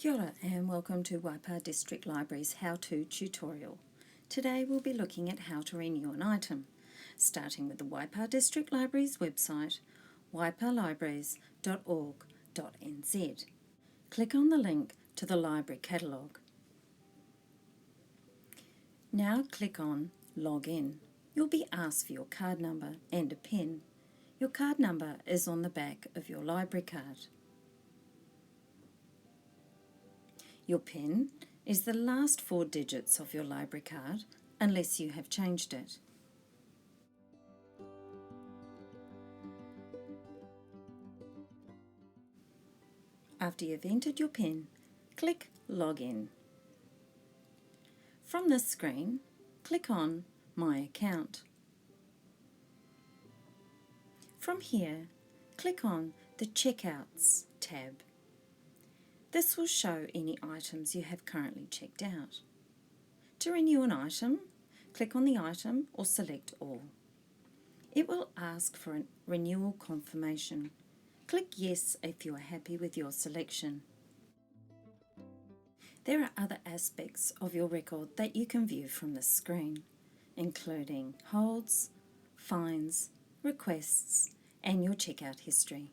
Kia ora and welcome to Waipa District Library's How-To tutorial. Today we'll be looking at how to renew an item, starting with the Waipa District Library's website, waipalibraries.org.nz. Click on the link to the library catalogue. Now click on Log In. You'll be asked for your card number and a PIN. Your card number is on the back of your library card. Your PIN is the last 4 digits of your library card, unless you have changed it. After you've entered your PIN, click Log In. From this screen, click on My Account. From here, click on the Checkouts tab. This will show any items you have currently checked out. To renew an item, click on the item or select All. It will ask for a renewal confirmation. Click Yes if you are happy with your selection. There are other aspects of your record that you can view from this screen, including holds, fines, requests, and your checkout history.